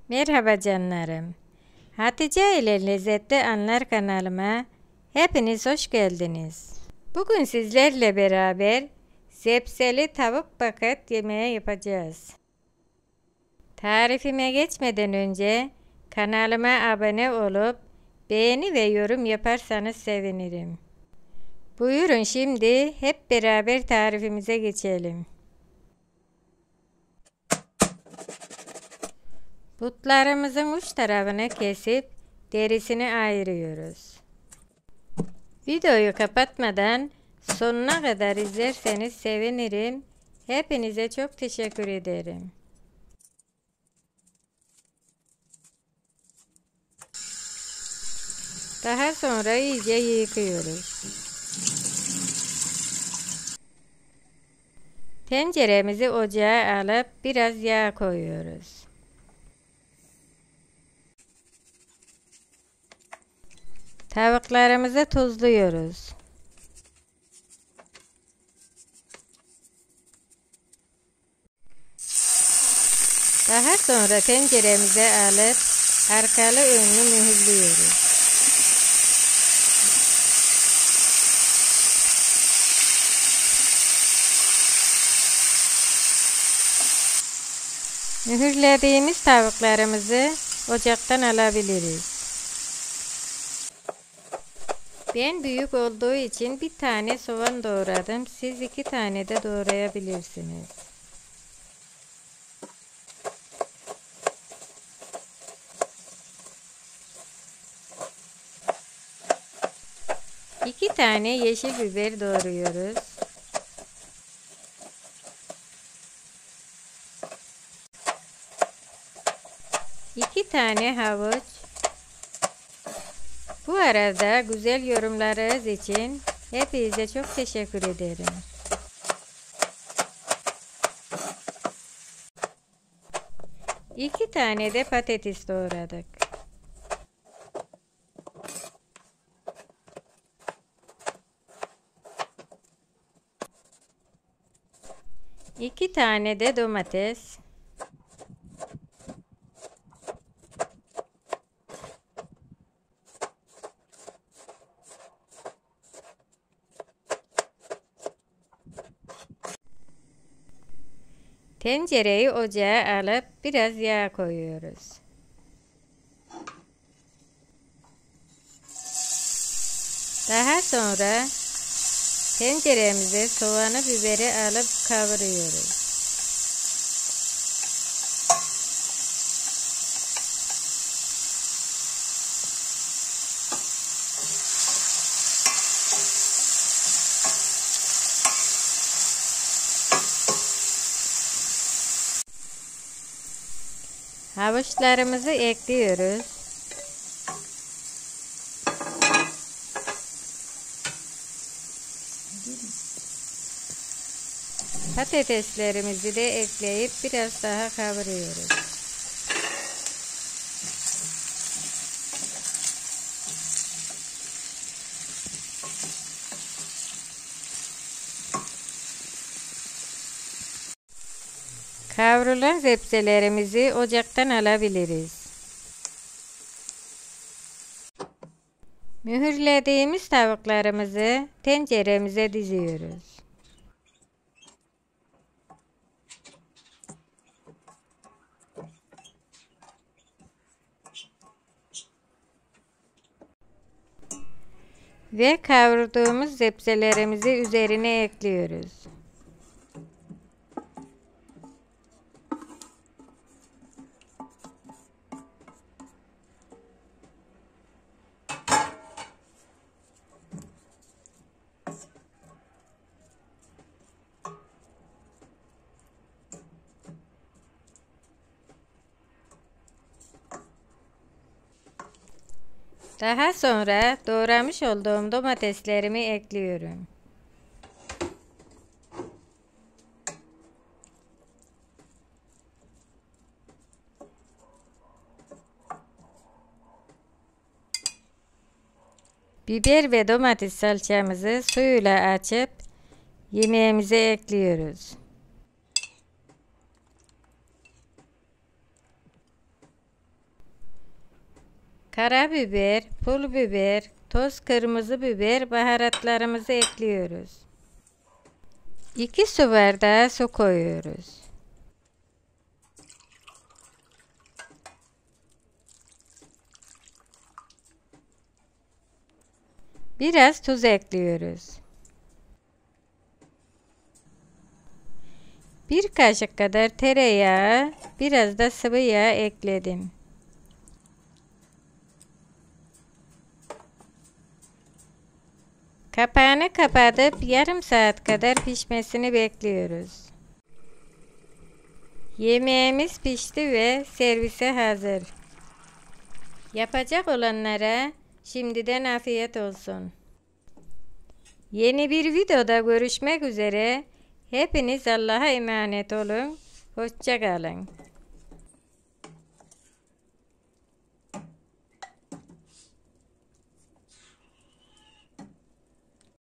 Merhaba canlarım. Hatice ile Lezzetli Anlar kanalıma hepiniz hoş geldiniz. Bugün sizlerle beraber zepseli tavuk paket yemeği yapacağız. Tarifime geçmeden önce kanalıma abone olup beğeni ve yorum yaparsanız sevinirim. Buyurun şimdi hep beraber tarifimize geçelim. Butlarımızın uç tarafını kesip derisini ayırıyoruz. Videoyu kapatmadan sonuna kadar izlerseniz sevinirim. Hepinize çok teşekkür ederim. Daha sonra iyice yıkıyoruz. Tenceremizi ocağa alıp biraz yağ koyuyoruz. Tavuklarımızı tuzluyoruz. Daha sonra tenceremize alıp arkalı önlü mühürlüyoruz. Mühürlediğimiz tavuklarımızı ocaktan alabiliriz. Ben büyük olduğu için bir tane soğan doğradım. Siz 2 tane de doğrayabilirsiniz. İki tane yeşil biber doğruyoruz. İki tane havuç. Bu arada güzel yorumlarınız için hepinize çok teşekkür ederim. İki tane de patates doğradık. İki tane de domates. Tencereyi ocağa alıp biraz yağ koyuyoruz. Daha sonra tenceremize soğanı biberi alıp kavuruyoruz. Havuçlarımızı ekliyoruz. Patateslerimizi de ekleyip biraz daha kavuruyoruz. Kavrulan zepselerimizi ocaktan alabiliriz. Mühürlediğimiz tavuklarımızı tenceremize diziyoruz. Ve kavurduğumuz zepselerimizi üzerine ekliyoruz. Daha sonra doğramış olduğum domateslerimi ekliyorum. Biber ve domates salçamızı suyuyla açıp yemeğimize ekliyoruz. Karabiber, pul biber, toz kırmızı biber, baharatlarımızı ekliyoruz. 2 su bardağı su koyuyoruz. Biraz tuz ekliyoruz. 1 kaşık kadar tereyağı, biraz da sıvı yağ ekledim. Kapağını kapatıp yarım saat kadar pişmesini bekliyoruz. Yemeğimiz pişti ve servise hazır. Yapacak olanlara şimdiden afiyet olsun. Yeni bir videoda görüşmek üzere. Hepiniz Allah'a emanet olun. Hoşça kalın.